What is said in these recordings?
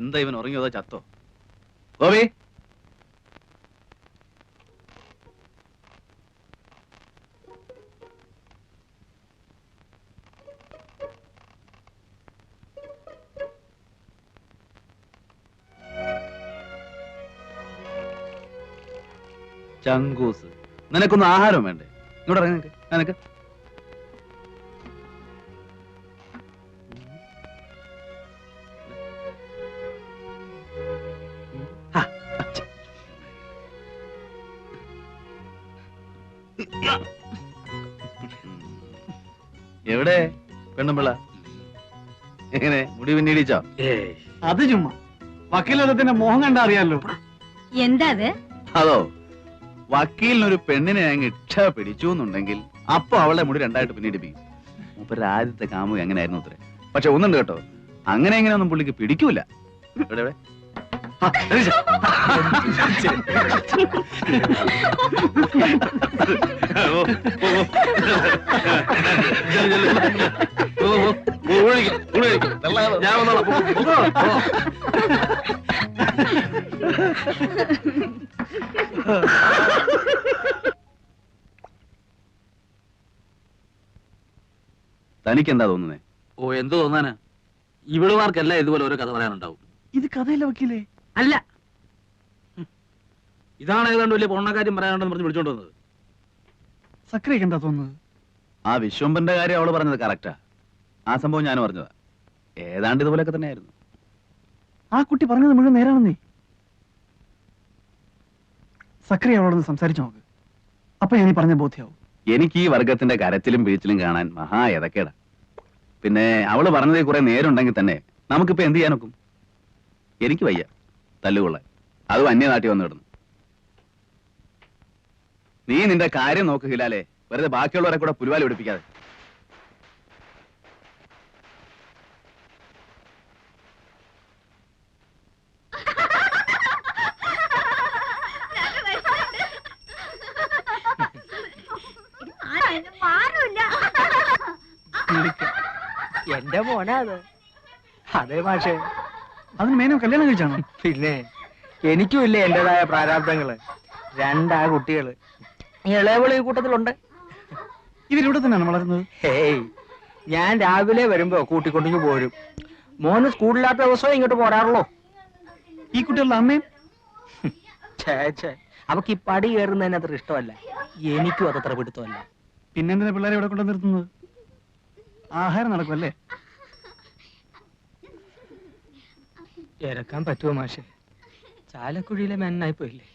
എന്താ ഇവൻ ഉറങ്ങിയതോ ചത്തോ? ഗോപി, ചങ്കൂസ്, നിനക്കൊന്നും ആഹാരം വേണ്ടേ? ഇങ്ങോട്ട് ഇറങ്ങി നിനക്ക്. എവിടെ പെണ്ണുമ്പിള്ള? എങ്ങനെ മുടി പിന്നീടിച്ചോ? അത് ചുമ്മാ വക്കീലത്തിന്റെ മോഹം കണ്ടാ അറിയാലോ. എന്താ അതോ, വക്കീലിനൊരു പെണ്ണിനെ അങ്ങ് ഇച്ഛ പിടിച്ചു എന്നുണ്ടെങ്കിൽ അപ്പൊ അവളെ മുടി രണ്ടായിട്ട് പിന്നീടിപ്പിക്കും. മൂപ്പരുടെ ആദ്യത്തെ കാമുക എങ്ങനെയായിരുന്നു അത്രേ. പക്ഷെ ഒന്നുണ്ട് കേട്ടോ, അങ്ങനെ എങ്ങനെയൊന്നും പുള്ളിക്ക് പിടിക്കൂല. ഇവിടെ ഇവിടെ ഞാൻ വന്നോളാം. തനിക്കെന്താ തോന്നുന്നേ? ഓ, എന്ത് തോന്നാനാ? ഇവളുമാർക്കെല്ലാം ഇതുപോലെ ഓരോ കഥ പറയാനുണ്ടാവും. ഇത് കഥയില്ല വക്കീലേ. അല്ല, ഇതാണ് ഏതാണ്ട് വലിയ പൊണ്ണക്കാര്യം പറയാനുണ്ടെന്ന് പറഞ്ഞ് വിളിച്ചോണ്ട് വന്നത്. സക്രിയൊക്കെ എന്താ തോന്നുന്നത്? ആ വിശ്വംബന്റെ കാര്യം അവള് പറഞ്ഞത് കറക്റ്റാ. ആ സംഭവം ഞാനും പറഞ്ഞതാ. ഏതാണ്ട് ഇതുപോലെയൊക്കെ തന്നെയായിരുന്നു. ആ കുട്ടി പറഞ്ഞത് മുഴുവൻ നേരാണെന്നേ. സക്രി അവളോടൊന്ന് സംസാരിച്ചു നോക്ക്. അപ്പൊ ഞാൻ പറഞ്ഞ ബോധ്യാവും. എനിക്ക് ഈ വർഗത്തിന്റെ കരച്ചിലും പിഴിച്ചിലും കാണാൻ മഹാ എതക്കേടാ. പിന്നെ അവള് പറഞ്ഞതിൽ കുറെ നേരുണ്ടെങ്കിൽ തന്നെ നമുക്കിപ്പോ എന്ത് ചെയ്യാനൊക്കും? എനിക്ക് വയ്യ തല്ലുകൊള്ളാൻ, അതും അന്യനാട്ടി വന്നു കിടന്നു. നീ നിന്റെ കാര്യം നോക്ക് ഹിലാലേ, വെറുതെ ബാക്കിയുള്ളവരെ കൂടെ പുലിവാലി പിടിപ്പിക്കാതെ. എന്റെ മോനാ അത്. അതെ മാഷേ, അതിന് മേനോ കല്യാണം കഴിച്ചാണോ? പിന്നെ എനിക്കും ഇല്ലേ എന്റേതായ പ്രാരാബ്ദങ്ങള്. രണ്ടാ കുട്ടികള്, ഇളയവള് ഈ കൂട്ടത്തിലുണ്ട്. ഇവരിവിടെ തന്നെയാണ് വളരുന്നത്? ഹേയ്, ഞാൻ രാവിലെ വരുമ്പോ കൂട്ടിക്കൊണ്ടിങ്ങ് പോരും. മോന് സ്കൂളില്ലാത്ത ദിവസവും ഇങ്ങോട്ട് പോരാറുള്ളൂ. ഈ കുട്ടികളുടെ അമ്മയും? ഛേ, അവക്ക് ഈ പടി കയറുന്നതിന് അത്ര ഇഷ്ടമല്ല. എനിക്കും അതത്ര പിടുത്തമല്ല. പിന്നെന്തിനാ പിള്ളേരെ ഇവിടെ കൊണ്ട് നിർത്തുന്നത്? ആഹാരം നടക്കുമല്ലേ? ഇറക്കാൻ പറ്റുമോ മാഷെ? ചാലക്കുഴിയിലെ മെന്നായി പോയില്ലേ?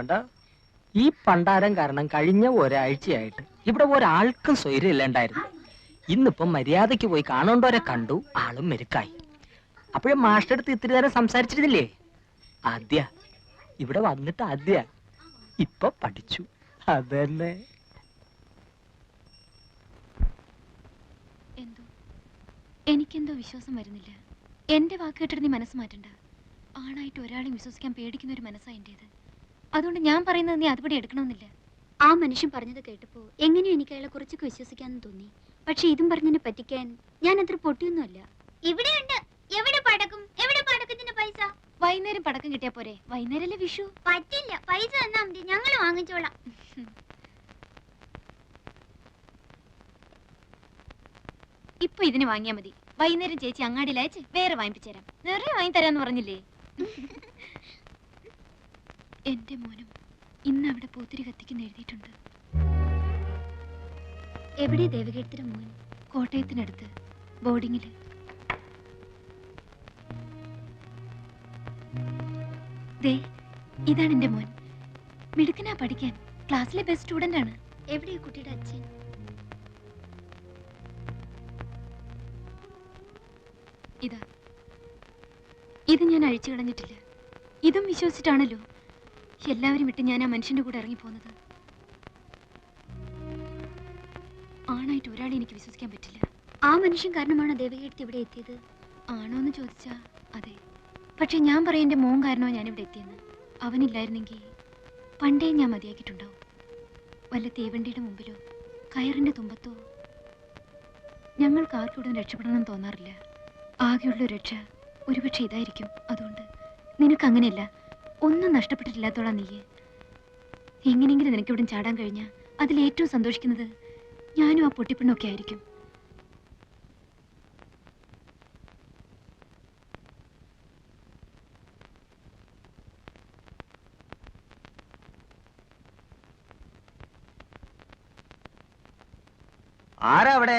കണ്ടോ, ഈ പണ്ടാരം കാരണം കഴിഞ്ഞ ഒരാഴ്ചയായിട്ട് ഇവിടെ ഒരാൾക്കും സ്വൈര്യം ഇല്ലാണ്ടായിരുന്നു. ഇന്നിപ്പം മര്യാദയ്ക്ക് പോയി കാണേണ്ടവരെ കണ്ടു, ആളും മെരുക്കായി. അപ്പോഴും മാസ്റ്റർ അടുത്ത് ഇത്തിരി നേരം സംസാരിച്ചിരുന്നില്ലേ? ആദ്യ ഇവിടെ വന്നിട്ട് ഇപ്പൊ പഠിച്ചു. അതന്നെ. എനിക്കെന്തോ വിശ്വാസം വരുന്നില്ല. എന്റെ വാക്ക് കേട്ടിട്ട് നീ മനസ്സ് മാറ്റണ്ട. ആണായിട്ട് ഒരാളെയും വിശ്വസിക്കാൻ പേടിക്കുന്ന ഒരു മനസ്സാ എന്റേത്. അതുകൊണ്ട് ഞാൻ പറയുന്നത് നീ അതുപടി എടുക്കണമെന്നില്ല. ആ മനുഷ്യൻ പറഞ്ഞത് കേട്ടപ്പോ എങ്ങനെയോ എനിക്ക് അയാളെ കുറച്ചൊക്കെ വിശ്വസിക്കാന്ന് തോന്നി. പക്ഷെ ഇതും പറഞ്ഞതിനെ പറ്റിക്കാൻ ഞാൻ അത്ര പൊട്ടിയൊന്നുമല്ല. ഇവിടെയുണ്ട്. എവിടെ പടക്കും? എവിടെ പടക്കത്തിന്റെ പൈസ? വൈകുന്നേരം പടക്കം കിട്ടിയാ പോരെ? വൈകുന്നേരല്ലേ വിഷു. പറ്റില്ല, പൈസ തന്നാ മതി, ഞങ്ങൾ വാങ്ങിച്ചോളാം. ഇപ്പൊ ഇതിന് വാങ്ങിയാ മതി. വൈകുന്നേരം ചേച്ചി അങ്ങാടിയിൽ അയച്ച് വേറെ വാങ്ങിപ്പിച്ചേരാം. നിറയെ വാങ്ങി തരാന്ന് പറഞ്ഞില്ലേ? എന്റെ മോനും ഇന്ന് അവിടെ പൂത്തിരി കത്തിക്കുന്ന എഴുതിയിട്ടുണ്ട്. എവിടെ ദേവകീർത്തിയുടെ മോൻ? കോട്ടയത്തിനടുത്ത് ബോർഡിങ്ങില്. ദേ ഇതാണ് എന്റെ മോൻ. മിടുക്കനാ പഠിക്കാൻ. ക്ലാസ്സിലെ ബെസ്റ്റ് സ്റ്റുഡന്റ് ആണ്. എവിടെയാ കുട്ടിയുടെ അച്ഛൻ? ഇതാ, ഇത് ഞാൻ അഴിച്ചു കളഞ്ഞിട്ടില്ല. ഇതും വിശ്വസിച്ചിട്ടാണല്ലോ എല്ലാവരും വിട്ട് ഞാൻ ആ മനുഷ്യന്റെ കൂടെ ഇറങ്ങിപ്പോന്നത്. ആണായിട്ട് ഒരാളെ എനിക്ക് വിശ്വസിക്കാൻ പറ്റില്ല. ആ മനുഷ്യൻ കാരണമാണോ ദേവകീർത്തി ഇവിടെ എത്തിയത്? ആണോന്ന് ചോദിച്ചാ അതെ. പക്ഷെ ഞാൻ പറയും എന്റെ മോൻ കാരണോ ഞാനിവിടെ എത്തിയെന്ന്. അവനില്ലായിരുന്നെങ്കിൽ പണ്ടേ ഞാൻ മതിയാക്കിയിട്ടുണ്ടാവും. വല്ല തീവണ്ടിയുടെ മുമ്പിലോ കയറിന്റെ തുമ്പത്തോ. ഞങ്ങൾക്ക് ആർക്കൂടെ രക്ഷപ്പെടണം തോന്നാറില്ല. ആകെയുള്ള രക്ഷ ഒരുപക്ഷെ ഇതായിരിക്കും. അതുകൊണ്ട് നിനക്ക് അങ്ങനെയല്ല, ഒന്നും നഷ്ടപ്പെട്ടിട്ടില്ലാത്തോളാം നീ. എങ്ങനെയെങ്കിലും നിനക്ക് ഇവിടെ ചാടാൻ കഴിഞ്ഞാൽ അതിലേറ്റവും സന്തോഷിക്കുന്നത് ഞാനും ആ പൊട്ടിപ്പെണ്ണൊക്കെ ആയിരിക്കും. ആരാ അവിടെ?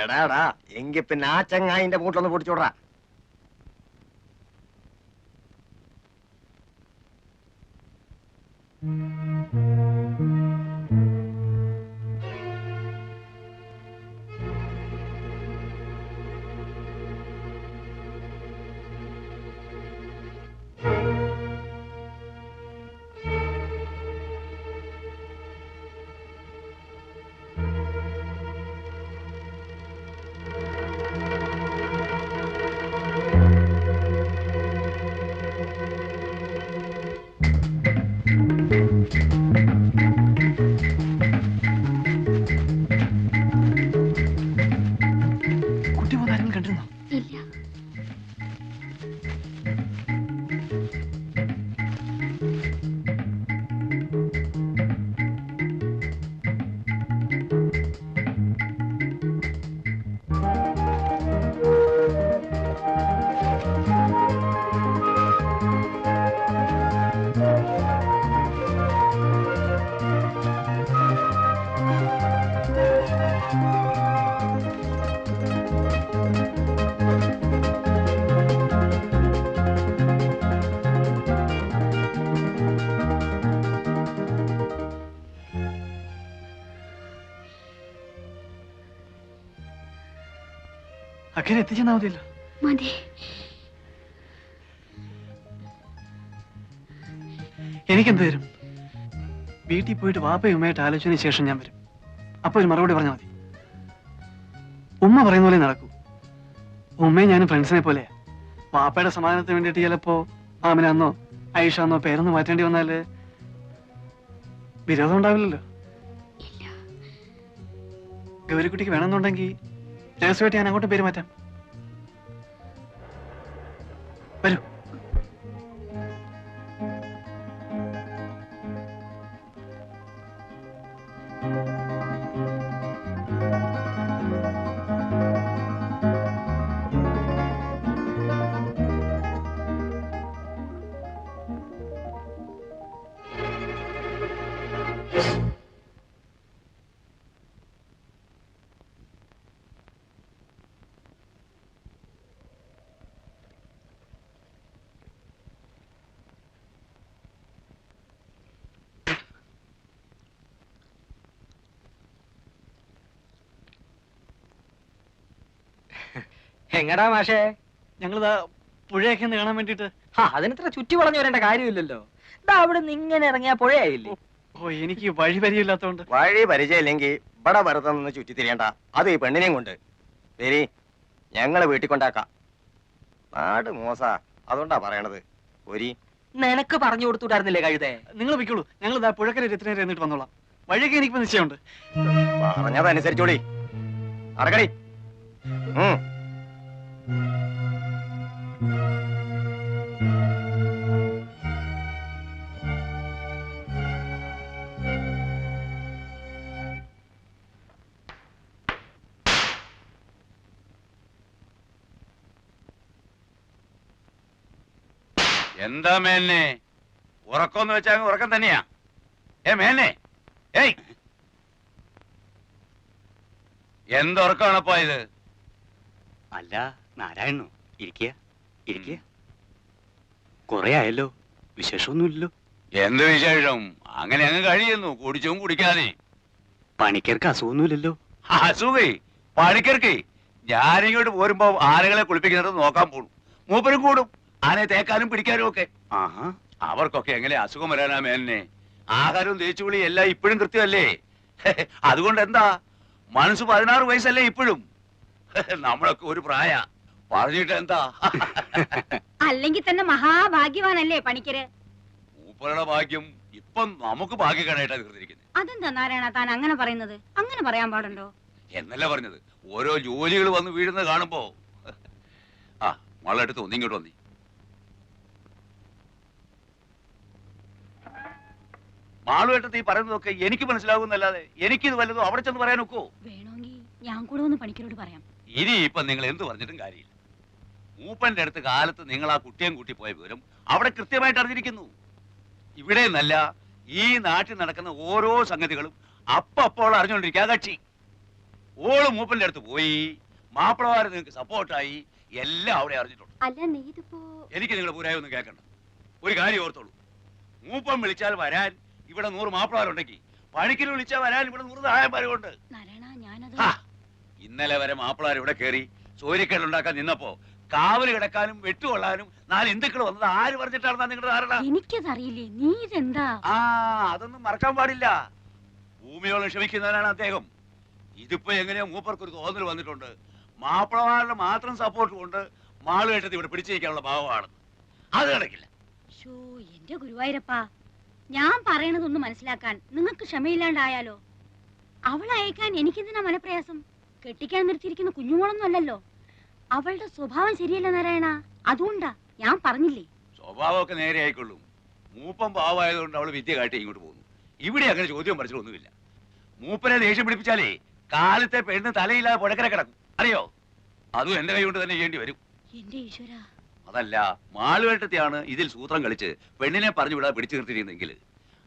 എടാടാ, എങ്കി പിന്നെ ആ ചങ്ങായിന്റെ മൂട്ടിലൊന്ന് പൊടിച്ചോടാ. കുട്ടി പോകുന്ന ആരെങ്കിലും കണ്ടിരുന്നോ? ഇല്ല. അക്കരെ എത്തിച്ചെന്നാ മതിയല്ലോ. മതി. എനിക്കെന്ത് തരും? വീട്ടിൽ പോയിട്ട് വാപ്പയും ഉമ്മയായിട്ട് ആലോചനയ്ക്ക് ശേഷം ഞാൻ വരും. അപ്പൊ ഒരു മറുപടി പറഞ്ഞാൽ മതി. ഉമ്മ പറയുന്ന പോലെ നടക്കൂ. ഉമ്മയും ഞാനും ഫ്രണ്ട്സിനെ പോലെയാ. വാപ്പയുടെ സമാധാനത്തിന് വേണ്ടിയിട്ട് ചിലപ്പോ ആമിനാന്നോ ഐഷാന്നോ പേരൊന്ന് മാറ്റേണ്ടി വന്നാല് വിരോധം ഉണ്ടാവില്ലല്ലോ. ഗൗരിക്കുട്ടിക്ക് വേണമെന്നുണ്ടെങ്കിൽ രഹസ്യമായിട്ട് ഞാൻ അങ്ങോട്ടും പേര് മാറ്റാം. വരൂ. എങ്ങടാ മാഷേ? ഞങ്ങളിതാ പുഴയൊക്കെ ഒന്ന് കാണാൻ വേണ്ടിട്ട്. അതിനിത്ര ചുറ്റി വളഞ്ഞു വരേണ്ട കാര്യമില്ലല്ലോ. ഇതാ അവിടെ നിന്ന് ഇങ്ങനെ ഇറങ്ങിയ പുഴയായില്ലേ? ഓ, എനിക്ക് വഴി പരിചയമില്ലാത്തോണ്ട്. വഴി പരിചയമില്ലെങ്കിൽ ഇവിടെ വെറുതെ നിന്ന് ചുറ്റി തിരിയണ്ട. അത് ഈ പെണ്ണിനെയും കൊണ്ട് ശരി, ഞങ്ങള് വീട്ടിൽ കൊണ്ടാക്കാം. നാട് മോശാ, അതുകൊണ്ടാ പറയണത്. ഒരു നിനക്ക് പറഞ്ഞു കൊടുത്തുവിടായിരുന്നില്ലേ കഴുതേ? നിങ്ങൾ വെക്കുള്ളൂ. ഞങ്ങൾ ഇതാ പുഴക്കര എത്ര എന്നിട്ട് വന്നോളാം. വഴിയൊക്കെ എനിക്ക് നിശ്ചയമുണ്ട്. പറഞ്ഞതനുസരിച്ചോടി നടക്കടി. എന്താ മേന്നെ ഉറക്കമെന്ന് വെച്ചാൽ ഉറക്കം തന്നെയാ. മേന്നെ ഏയ് എന്തുറക്കമാണപ്പോ ഇത്? അല്ല നാരായണോ, ഇരിക്കുക ഇരിക്കുക. കൊറേ ആയല്ലോ, വിശേഷമൊന്നുമില്ലല്ലോ. എന്ത് വിശേഷം? അങ്ങനെ അങ്ങ് കഴിയുന്നു, കുടിച്ചും കുടിക്കാതെ. പണിക്കർക്ക് അസുഖമൊന്നുമില്ലല്ലോ? അസുഖേ പണിക്കർക്ക്. ഞാനിങ്ങോട്ട് പോരുമ്പോ ആനകളെ കുളിപ്പിക്കുന്നത് നോക്കാൻ പോണു. മൂപ്പരും കൂടും ആനയെ തേക്കാനും പിടിക്കാനും ഒക്കെ. ആഹാ, അവർക്കൊക്കെ എങ്ങനെ അസുഖം വരാനാ മേന്നെ? ആഹാരവും തേച്ചുകുളി എല്ലാം ഇപ്പോഴും കൃത്യമല്ലേ? അതുകൊണ്ട് എന്താ, മനസ്സ് 16 വയസ്സല്ലേ ഇപ്പോഴും? നമ്മളൊക്കെ ഒരു പ്രായ പറഞ്ഞിട്ട് എന്താ? അല്ലെങ്കിൽ തന്നെ മഹാഭാഗ്യവാനല്ലേ പണിക്കര്? മൂപ്പരുടെ ഭാഗ്യം ഇപ്പം നമുക്ക് ഭാഗ്യകേടായിട്ടാ തീർന്നിരിക്കുന്നത്. അതെന്താ നാരായണ താൻ അങ്ങനെ പറയുന്നത്? അങ്ങനെ പറയാൻ പാടുണ്ടോ? എന്നല്ല പറഞ്ഞത്, ഓരോ ജോലികൾ വന്ന് വീഴുന്നത് കാണുമ്പോ. ആ മകളെടുത്ത് ഒന്നിങ്ങോട്ട് വന്നി. മാളുവേട്ടത്ത് ഈ പറയുന്നതൊക്കെ എനിക്ക് മനസ്സിലാകുന്നല്ലാതെ എനിക്കിത് വല്ലതും അവിടെ ചെന്ന് പറയാൻ ഒക്കോ? വേണമെങ്കിൽ ഞാൻ കൂടെ ഒന്ന് പണിക്കരോട് പറയാം. ഇനി ഇപ്പൊ നിങ്ങൾ എന്ത് പറഞ്ഞിട്ടും കാര്യമില്ല. മൂപ്പന്റെ അടുത്ത് കാലത്ത് നിങ്ങൾ ആ കുട്ടിയും കൂട്ടി പോയ വിവരം അവിടെ കൃത്യമായിട്ട് അറിഞ്ഞിരിക്കുന്നു. ഇവിടെ നല്ല ഈ നാട്ടിൽ നടക്കുന്ന ഓരോ സംഗതികളും അപ്പോൾ അറിഞ്ഞുകൊണ്ടിരിക്കുക കക്ഷി. ഓള് മൂപ്പന്റെ അടുത്ത് പോയി, മാപ്പിളമാര് നിങ്ങൾക്ക് സപ്പോർട്ടായി, എല്ലാം അവിടെ അറിഞ്ഞിട്ടുണ്ട്. അല്ല നീ ഇതിപ്പോ എനിക്ക് നിങ്ങളുടെ പൂരായ ഒന്നും കേൾക്കണ്ട. ഒരു കാര്യം ഓർത്തോളൂ, മൂപ്പം വിളിച്ചാൽ വരാൻ ഇവിടെ 100 മാപ്പിളമാരുണ്ടെങ്കിൽ പണിക്കിന് വിളിച്ചാൽ വരാൻ ഇവിടെ 100 സഹായന്മാരുണ്ട്. നാരായണ ഞാനത് ഇന്നലെ വരെ മാപ്പിളമാർ ഇവിടെ കയറി സൂര്യക്കേടുണ്ടാക്കാൻ നിന്നപ്പോ കാവല് കിടക്കാനും വെട്ടുകൊള്ളാനും 4 ഹിന്ദുക്കൾ വന്നത് ആര് പറഞ്ഞിട്ടാണെന്നാ നിങ്ങളുടെ ധാരണ? എനിക്കതറിയില്ലേ, നീ ഇതെന്താ? അതൊന്നും മറക്കാൻ പാടില്ല. ഭൂമിയോളം ക്ഷമിക്കുന്നവനാണ് അദ്ദേഹം. ഇതിപ്പോ എങ്ങനെയോ മൂപ്പർക്കൊരു തോന്നൽ വന്നിട്ടുണ്ട്, മാപ്പിളമാരുടെ മാത്രം സപ്പോർട്ട് കൊണ്ട് മാളുകെട്ടത് ഇവിടെ പിടിച്ചിരിക്കാനുള്ള ഭാവമാണ്. അത് കിടക്കില്ല. എന്റെ ഗുരുവായൂരപ്പാ, ഞാൻ പറയണതൊന്ന് മനസ്സിലാക്കാൻ നിങ്ങൾക്ക് ക്ഷമയില്ലാണ്ടായാലോ? അവളെ അയക്കാൻ എനിക്കെന്തിനാ മനപ്രയാസം? കെട്ടിക്കാൻ നിർത്തിയിരിക്കുന്ന കുഞ്ഞുമോളൊന്നും അല്ലല്ലോ. അവളുടെ സ്വഭാവം ശരിയല്ല നാരായണ, അതുകൊണ്ടാ ഞാൻ പറഞ്ഞില്ലേ. സ്വഭാവമൊക്കെ നേരെ ആയിക്കൊള്ളും. മൂപ്പം പാവമായതുകൊണ്ട് അവള് വിദ്യ കാട്ടി ഇങ്ങോട്ട് പോകുന്നു. ഇവിടെ അങ്ങനെ ചോദ്യം പറിച്ചിട്ടൊന്നുമില്ല. മൂപ്പനെ ദേഷ്യം പിടിപ്പിച്ചാലേ കാലത്തെ പെണ്ണ് തലയില്ലാതെ പുഴക്കര കിടക്കും, അറിയോ? അതും എന്റെ കൈ കൊണ്ട് തന്നെ ചെയ്യേണ്ടി വരും. എന്റെ ഈശ്വര, അതല്ല, മാളുവേട്ടത്തെയാണ് ഇതിൽ സൂത്രം കളിച്ച് പെണ്ണിനെ പറഞ്ഞു വിടാതെ പിടിച്ചു നിർത്തിയിരുന്നെങ്കിൽ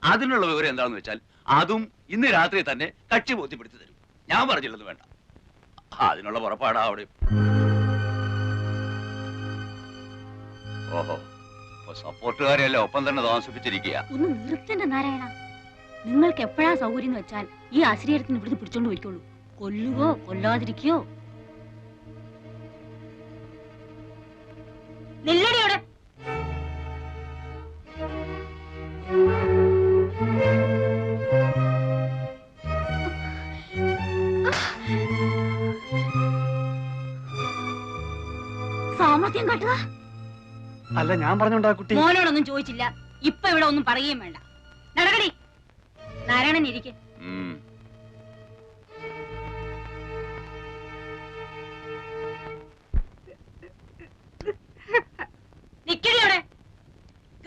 അതിനുള്ള വിവരം എന്താണെന്ന് വെച്ചാൽ അതും ഇന്ന് രാത്രി തന്നെ കക്ഷി ബോധ്യപ്പെടുത്തി തരും. ഞാൻ പറഞ്ഞില്ലെന്ന് വേണ്ട, അതിനുള്ള പുറപ്പാടാ അവിടെ. ഓഹോ, സപ്പോർട്ടുകാരെയല്ല ഒപ്പം തന്നെ താമസിപ്പിച്ചിരിക്കുക. ഒന്ന് നിർത്തണ്ട നാരായണ. നിങ്ങൾക്ക് എപ്പോഴാ സൗകര്യം എന്ന് വെച്ചാൽ ഈ അശ്രീരത്തിന് ഇവിടുന്ന് പിടിച്ചോണ്ട് പോയിക്കോളൂ. കൊല്ലുകയോ കൊല്ലാതിരിക്കയോ. നെല്ലടിയോടെ സാമർത്ഥ്യം കാട്ടുക. അല്ല ഞാൻ പറഞ്ഞോണ്ടാ കുട്ടി. മോനോടൊന്നും ചോദിച്ചില്ല, ഇപ്പൊ ഇവിടെ ഒന്നും പറയുകയും വേണ്ട. നടക്കടി. നാരായണൻ ഇരിക്കെ. നിക്കടി അവിടെ.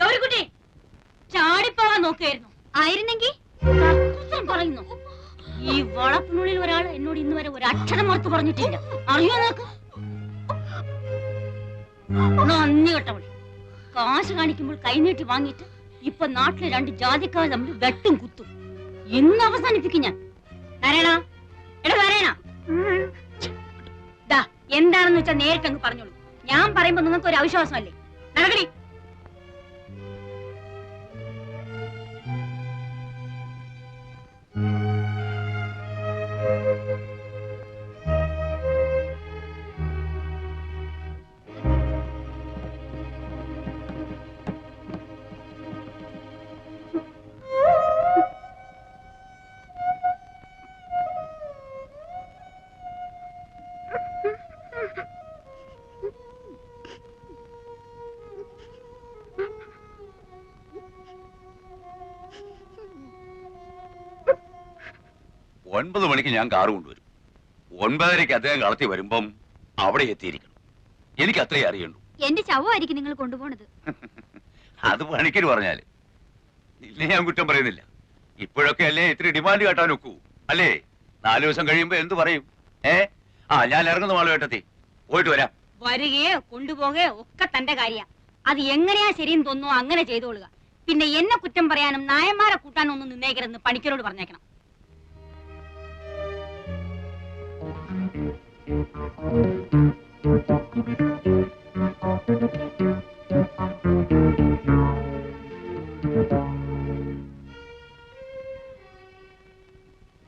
ഗൗരിക്കുട്ടി ചാടിപ്പോവാൻ നോക്കുകയായിരുന്നു. ആയിരുന്നെങ്കിൽ പറയുന്നു. ഈ വളപ്പിനുള്ളിൽ ഒരാൾ എന്നോട് ഇന്ന് വരെ ഒരു അക്ഷരം ഓർത്ത് പറഞ്ഞിട്ടില്ല, അറിയോ നിനക്ക്? നന്ദി കേട്ടവൾ. കാശ് കാണിക്കുമ്പോൾ കൈനീട്ടി വാങ്ങിയിട്ട് ഇപ്പൊ നാട്ടിലെ 2 ജാതിക്കാർ തമ്മിൽ വെട്ടും കുത്തും. ഇന്ന് അവസാനിപ്പിക്കും ഞാൻ. നാരായണ, എടാ നാരായണ, എന്താണെന്ന് വെച്ചാൽ നേരിട്ട് അങ്ങ് പറഞ്ഞോളൂ. ഞാൻ പറയുമ്പോ നിങ്ങൾക്ക് ഒരു അവിശ്വാസമല്ലേ? നടക്കടി. ഒൻപത് മണിക്ക് ഞാൻ കാറ് കൊണ്ടുവരും. 9:30 അദ്ദേഹം കളത്തി വരുമ്പം അവിടെ എത്തിയിരിക്കണം. എനിക്ക് അത്രേ അറിയണ്ടു. എന്റെ ശവമായിരിക്കും നിങ്ങൾ കൊണ്ടുപോണത്. അത് പണിക്കര് പറഞ്ഞാല് നിന്നെ ഞാൻ കുറ്റം പറയുന്നില്ല. ഇപ്പോഴൊക്കെ അല്ലേ ഇത്തിരി ഡിമാൻഡ് കാട്ടാൻ ഒക്കൂ, അല്ലേ? 4 ദിവസം കഴിയുമ്പോ എന്ത് പറയും? ഞാൻ ഇറങ്ങുന്ന മാളുവേട്ടത്തി, പോയിട്ട് വരാം. വരികയോ കൊണ്ടുപോകുകയോ ഒക്കെ തന്റെ കാര്യ. അത് എങ്ങനെയാ ശരിയെന്ന് തോന്നുന്നു അങ്ങനെ ചെയ്തോളുക. പിന്നെ എന്നെ കുറ്റം പറയാനും നായന്മാരെ കൂട്ടാനും ഒന്നും നിന്നേക്കരുതെന്ന് പണിക്കരോട് പറഞ്ഞേക്കണം.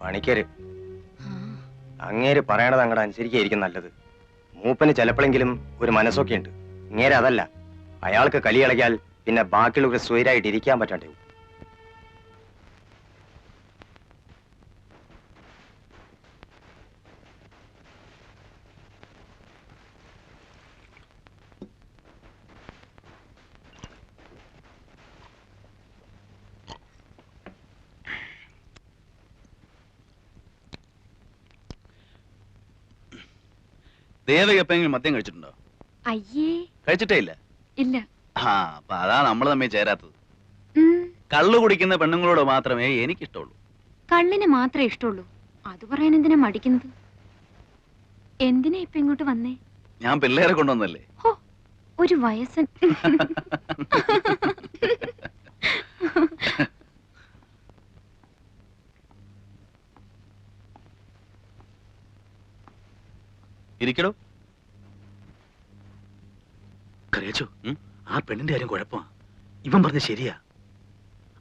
പണിക്കര് അങ്ങേര് പറയണത് അങ്ങടെ അനുസരിക്കായിരിക്കും നല്ലത്. മൂപ്പന് ചിലപ്പോഴെങ്കിലും ഒരു മനസ്സൊക്കെ ഉണ്ട്. ഇങ്ങേരെ അതല്ല. അയാൾക്ക് കലി കളിക്കാൽ പിന്നെ ബാക്കിയുള്ളവർ സ്വൈരായിട്ട് ഇരിക്കാൻ പറ്റാണ്ടേ. ദേവക എപ്പോഴെങ്കിലും മദ്യം കഴിച്ചിട്ടുണ്ടോ? അയ്യേ കഴിച്ചിട്ടേ ഇല്ല. ഇല്ല. ആ അപ്പൊ അതാ നമ്മൾ തമ്മിൽ ചേരാത്തത്. കള്ളു കുടിക്കുന്ന പെണ്ണുങ്ങളോട് മാത്രമേ എനിക്കിഷ്ടമുള്ളൂ. കള്ളിനെ മാത്രമേ ഇഷ്ടമുള്ളൂ. അത് പറയാൻ എന്തിനാ മടിക്കുന്നത്? എന്തിനാ ഇപ്പൊ ഇങ്ങോട്ട് വന്നേ? ഞാൻ പിള്ളേരെ കൊണ്ടുവന്നല്ലേ. ഹോ, ഒരു വയസ്സൻ. ഇരിക്കടോ. കറിയച്ചോ, ആ പെണ്ണിന്റെ കാര്യം കുഴപ്പമാ. ഇവൻ പറഞ്ഞ ശരിയാ.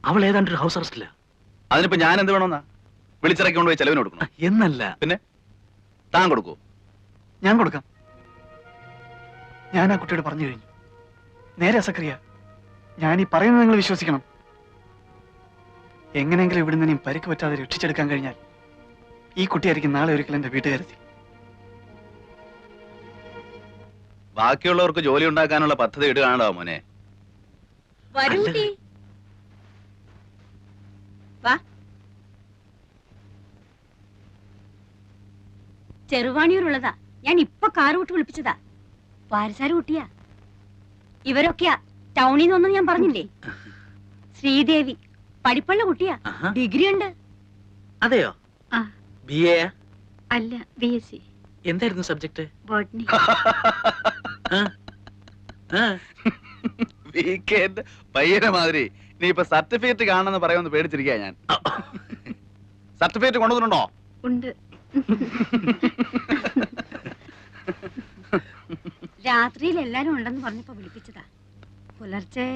അവൾ ഏതാണ്ട് ഒരു ഹൗസ് അറസ്റ്റില്ല. അതിനിപ്പോ ഞാൻ എന്ത് വേണമെന്നാ? വിളിച്ചിറക്കി കൊണ്ടുപോയി ചെലവിന് കൊടുക്കണം എന്നല്ല. പിന്നെ താൻ കൊടുക്കൂ? ഞാൻ കൊടുക്കാം. ഞാൻ ആ കുട്ടിയോട് പറഞ്ഞു കഴിഞ്ഞു. നേരെ സക്രിയ, ഞാൻ ഈ പറയുന്നത് നിങ്ങൾ വിശ്വസിക്കണം. എങ്ങനെയെങ്കിലും ഇവിടുന്ന് ഇനിയും പരിക്ക് പറ്റാതെ രക്ഷിച്ചെടുക്കാൻ കഴിഞ്ഞാൽ ഈ കുട്ടിയായിരിക്കും നാളെ ഒരിക്കലും എന്റെ വീട്ടുകാരെത്തി. ബാക്കിയുള്ളവർക്ക് ജോലി ഉണ്ടാക്കാനുള്ള പദ്ധതി ഇടുകയാണോ മോനെ? വരൂട്ടി വാ. ചെറുവാണിയൂരുള്ളതാ. ഞാൻ ഇപ്പൊ കാറ് വിട്ട് വിളിപ്പിച്ചതാ. പാരസാര് കുട്ടിയാ. ഇവരൊക്കെയാ ടൗണിൽ നിന്നൊന്നും ഞാൻ പറഞ്ഞില്ലേ. ശ്രീദേവി പഠിപ്പുള്ള കുട്ടിയാ. ഡിഗ്രി ഉണ്ട്. അതെയോ? ആ. BA? അല്ല, BSc എന്തായിരുന്നു സബ്ജക്ട്? ബോട്ടണി. വീക്കെൻഡ് പയ്യനെ മാതിരി നീ ഇപ്പൊ സർട്ടിഫിക്കറ്റ് കാണണമെന്ന് പറയുമെന്ന് പേടിച്ചിരിക്കാ ഞാൻ. സർട്ടിഫിക്കറ്റ് കൊണ്ടുവന്നിട്ടുണ്ടോ? ഉണ്ട്. രാത്രിയിൽ എല്ലാരും ഉണ്ടെന്ന് പറഞ്ഞപ്പോ വിളിപ്പിച്ചതാ. പുലർച്ചെ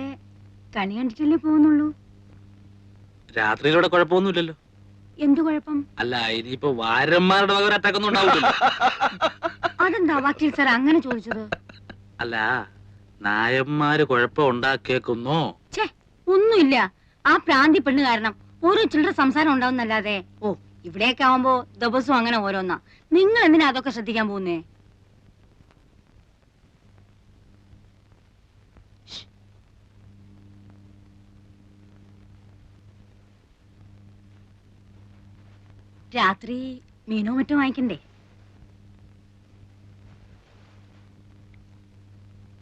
കണി കണ്ടിട്ടല്ലേ പോകുന്നുള്ളൂ. രാത്രിയിലൂടെ കുഴപ്പമൊന്നുമില്ലല്ലോ. എന്തു കുഴപ്പം? അല്ല, ഇനിയിപ്പോ വാരന്മാരുടെ വക ഒരു അറ്റാക്ക് ഒന്നും ഉണ്ടാവില്ലല്ലോ. അതെന്താ വക്കീൽ സാർ അങ്ങനെ ചോദിച്ചത്? അല്ല, നായന്മാര് കുഴപ്പം ഉണ്ടാക്കിയേക്കുന്നോ? ഛേ, ഒന്നുമില്ല. ആ പ്രാന്തി പെണ്ണ് കാരണം ഓരോ ചില്ലറ സംസാരം ഉണ്ടാവുന്നല്ലാതെ. ഓ, ഇവിടെയൊക്കെ ആവുമ്പോ ദിവസവും അങ്ങനെ ഓരോന്നാ. നിങ്ങൾ എന്തിനാ അതൊക്കെ ശ്രദ്ധിക്കാൻ പോകുന്നേ? രാത്രി മീനോ മറ്റോ വാങ്ങിക്കണ്ടേ?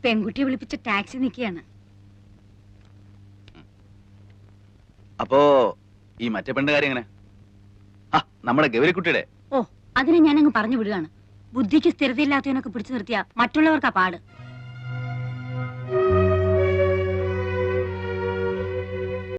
പെൺകുട്ടിയെ വിളിപ്പിച്ച ടാക്സി നിൽക്കുകയാണ്. അപ്പോ ഈ മറ്റേ പെണ്ണിന്റെ കാര്യം എങ്ങനെ? ആ, നമ്മുടെ ഗൗരിക്കുട്ടിയുടെ. ഓ, അതിനെ ഞാനങ്ങ് പറഞ്ഞു വിടുകയാണ്. ബുദ്ധിക്ക് സ്ഥിരതയില്ലാത്തവനൊക്കെ പിടിച്ചു നിർത്തിയാ മറ്റുള്ളവർക്കാ പാട്.